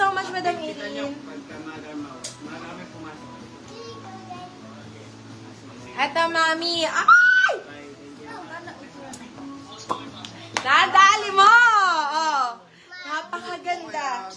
so much, Madam Eileen. Pagka marami pumasok. Eto, Mami. Ay! Nadali mo! Oh. Napakaganda.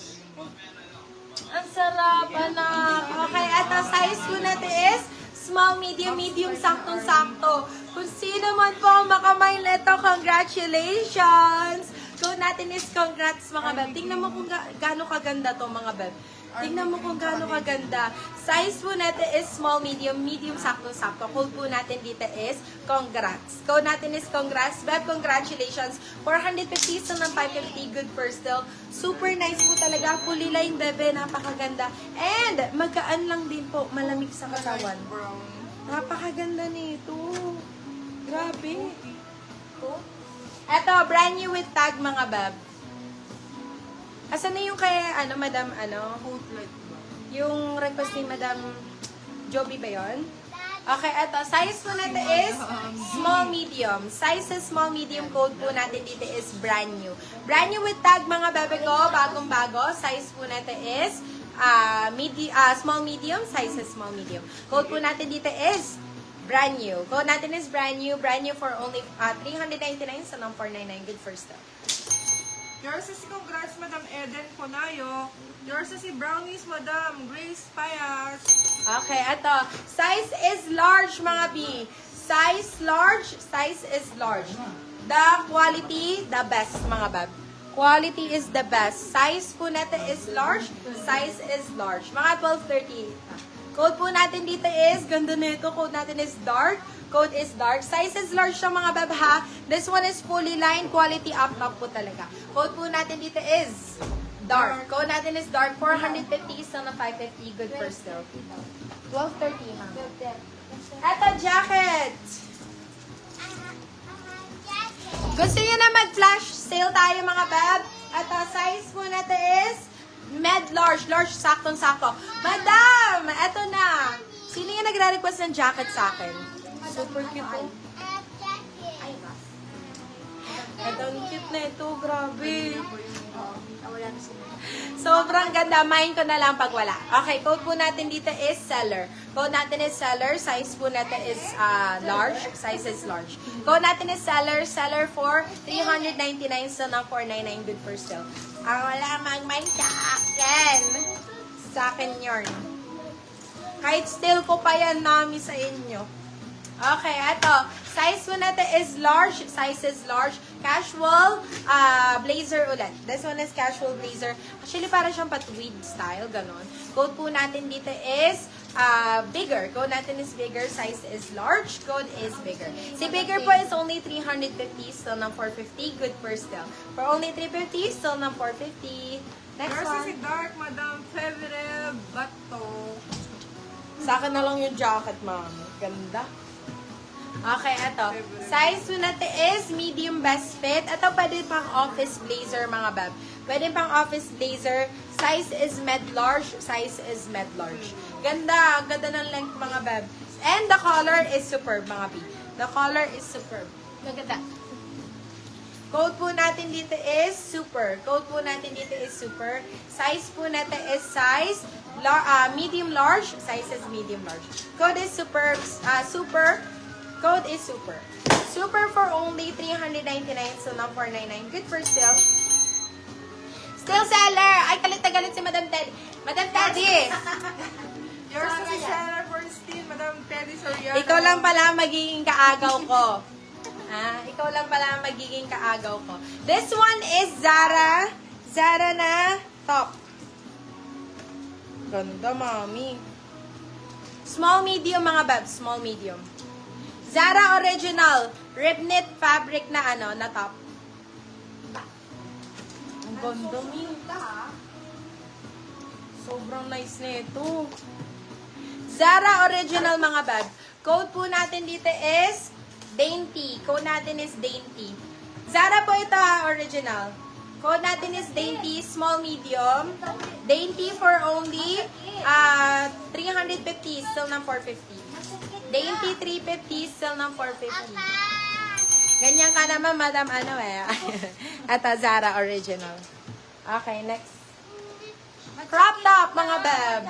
Ang sarap, anak. Okay, eto, size ko natin is small, medium, medium, saktong-sakto. Kung sino man po makamay nito, congratulations! Code natin is congrats, mga beb. Tingnan mo kung gaano kaganda to, mga beb. Tingnan mo kung gaano kaganda. Size po natin is small, medium, medium, saktong-sakto. Code po natin dito is congrats. Code natin is congrats. Beb, congratulations. 450 sa ng 550. Good first deal. Super nice po talaga. Fully line, bebe. Napakaganda. And, magkaan lang din po. Malamig sa katawan. Napakaganda nito. Grabe. Eto, brand new with tag, mga beb. Asan na yung kay, Madam, yung request ni Madam Joby ba yun? Okay, eto. Size po natin is small, medium. Size is small, medium. Code po natin dito is brand new. Brand new with tag, mga bebe ko. Bagong-bago. Size po natin is small, medium. Size is small, medium. Code po natin dito is brand new. Code natin is brand new. Brand new for only 399 sa ng 499. Good first step. Yours is congrats, Madam Eden Ponayo. Yours is si Brownies, Madam Grace Payas. Okay, ito. Size is large, mga B. Size large. Size is large. The quality, the best, mga bab. Quality is the best. Size po natin is large. Size is large. Mga 12.30. Code po natin dito is, ganda nito. Code natin is dark. Code is dark. Size is large sa mga bab, ha. This one is fully lined. Quality up top po talaga. Code po natin dito is dark. Code natin is dark. 450 isa na 550. Good first deal. 12.30, ha. Eto, jacket. Gusto nyo na mag-flash sale tayo, mga bab? Eto, size po natin is med large. Large, saktong-sakto. Madam! Eto na. Sino yung nagre-request ng jacket sa akin? Super cute po. Eto, ang cute na ito. Grabe. Sobrang ganda. Main ko na lang pag wala. Okay, code po natin dito is seller. Code natin is seller. Size po natin is large. Size is large. Code natin is seller. Seller for 399 so ng 499. Good for sale. Ang wala mag-mind sa akin. Sa akin yun. Kahit still ko pa yan nami sa inyo. Okay, eto. Size po natin is large. Size is large. Casual blazer ulit. This one is casual blazer. Actually, para siyang pa-tweed style. Ganon. Code po natin dito is bigger. Code natin is bigger. Size is large. Code is bigger. Si bigger po is only 350. Still ng 450. Good first deal. For only 350. Still ng 450. Next Yours one. is si Dark, Madam Fevre Bato. Sa akin na lang yung jacket, ma'am. Ganda. Okay, eto. Size po natin is medium best fit. Ito pwede pang office blazer, mga bab. Pwede pang office blazer. Size is med large. Size is med large. Ganda. Ganda ng length, mga bab. And the color is superb, mga B. The color is superb. Maganda. Code po natin dito is super. Code po natin dito is super. Size po natin is size medium large. Size is medium large. Code is super. Super. Code is super. Super for only 399 so now 499. Good for sale. Still seller. Ay, galit na galit si Madam Teddy. Madam Teddy. Yours is si Sarah Bernstein, Madam Teddy Soriano. Ikaw lang pala magiging kaagaw ko. Ikaw lang pala magiging kaagaw ko. This one is Zara. Zara na top. Ganda, mami. Small, medium, mga babs. Small, medium. Zara original. Rib knit fabric na na top. Ang ganda, mi. Sobrang nice na ito. Zara original, mga bab. Code po natin dito is dainty. Code natin is dainty. Zara po ito, original. Code natin is dainty, small, medium. Dainty for only 350, still ng 450. Dainty 350, still ng 450. Ganyan ka naman, madam, At Zara original. Okay, next. Crop top, mga beb.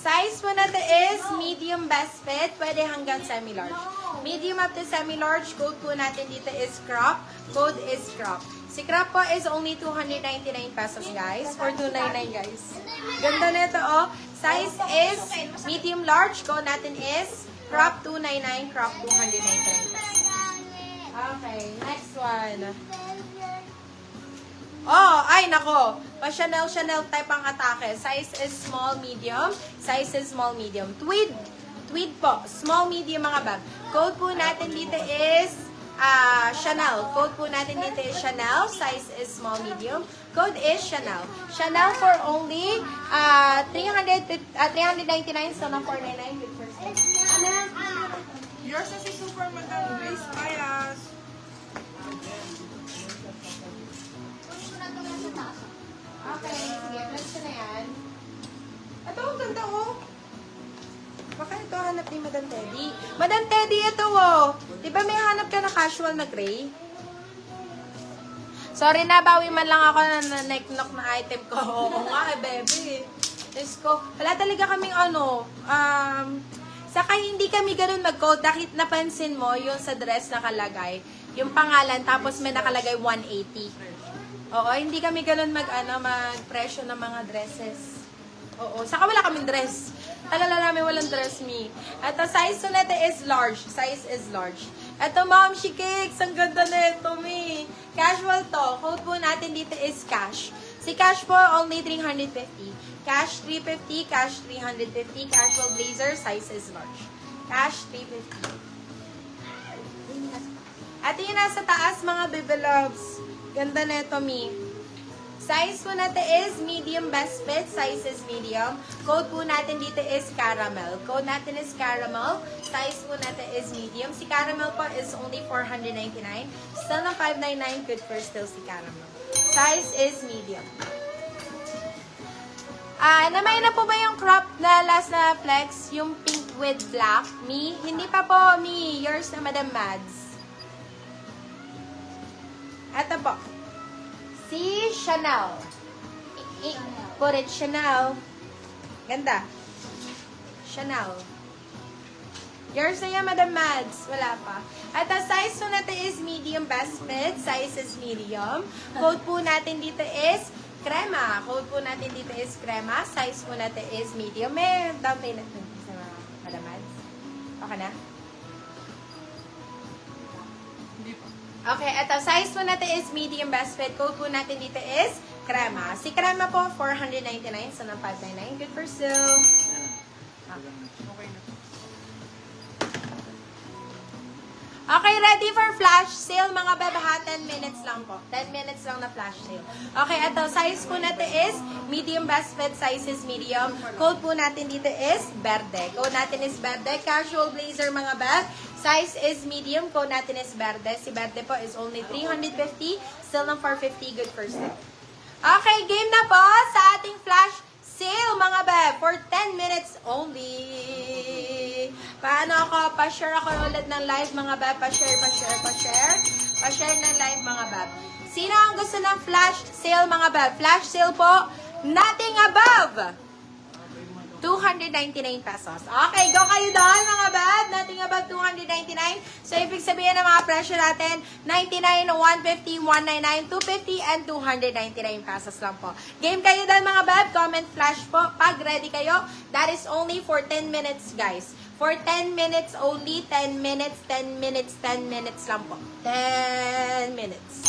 Size po natin is medium best fit. Pwede hanggang semi-large. Medium up to semi-large. Code po natin dito is crop. Code is crop. Si crop po is only 299 pesos, guys. Or 299, guys. Ganda nito, oh. Size is medium large. Code natin is crop 299, crop 299 pesos. Okay, next one. Oh, ay nako. Pa-Chanel type ang atake. Size is small, medium. Size is small, medium. Tweed po. Small, medium mga bag. Code po natin dito is Chanel. Code po natin dito is Chanel. Size is small, medium. Code is Chanel. Chanel for only 399, so na 499 with first name. Yours na si Super Madam Grace Payas. Okay, sige. Plus ko na yan. Ito, ang ganda oh. Baka ito hanap ni Madam Teddy. Madam Teddy, ito oh. Di ba may hanap ka na casual na gray? Sorry na, bawi man lang ako na neck-knock na item ko. Oo nga eh, baby. Diyos ko. Wala talaga kaming saka hindi kami ganun mag-code. Dahil napansin mo yung sa dress nakalagay, yung pangalan, tapos may nakalagay 180. Oo, hindi kami ganun mag-presyo ng mga dresses. Oo, saka wala kaming dress. Alala namin walang dress me. At ang size ko natin is large. Size is large. Ito, Ma'am Cakes, ang ganda na ito, me. Casual to. Code po natin dito is cash. Si cash po, only 350. Cash 350, cash 350. Casual blazer, size is large. Cash 350. At yung nasa taas, mga baby loves. Ganda na ito, me. Size po natin is medium best fit. Size is medium. Code po natin dito is caramel. Code natin is caramel. Size po natin is medium. Si caramel po is only 499. Still na 599. Good for still si caramel. Size is medium. Namay na po ba yung crop na last na flex? Yung pink with black? Me? Hindi pa po, me. Yours na Madam Mads. Ito po. Si Chanel. Put it Chanel. Ganda. Chanel. Yours na yan, Madam Mads. Wala pa. At ang size po natin is medium best fit. Size is medium. Code po natin dito is crema. Code po natin dito is crema. Size po natin is medium. May down payment sa Madam Mads. Okay na? Okay, eto, size po natin is medium best fit. Code po natin dito is crema. Si crema po, 499, so na 599. Good for still. Okay, ready for flash sale, mga bebe ha? 10 minutes lang po. 10 minutes lang na flash sale. Okay, eto, size po natin is medium best fit. Size is medium. Code po natin dito is verde. Code natin is verde. Casual blazer, mga bebe. Size is medium. Code natin is verde. Si verde po is only 350. Still ng 450. Good for sale. Okay, game na po sa ating flash sale, mga beb. For 10 minutes only. Paano ako? Pa-share ako ulit ng live, mga beb. Pa-share. Pa-share ng live, mga beb. Sino ang gusto ng flash sale, mga beb? Flash sale po, nothing above 299 pesos. Okay, go kayo doon, mga bad. Nothing about 299. So, ibig sabihin ng mga presyo natin, 99, 150, 199, 250, and 299 pesos lang po. Game kayo doon, mga bad. Comment flash po. Pag ready kayo, that is only for 10 minutes, guys. For 10 minutes only, 10 minutes, 10 minutes, 10 minutes lang po. 10 minutes.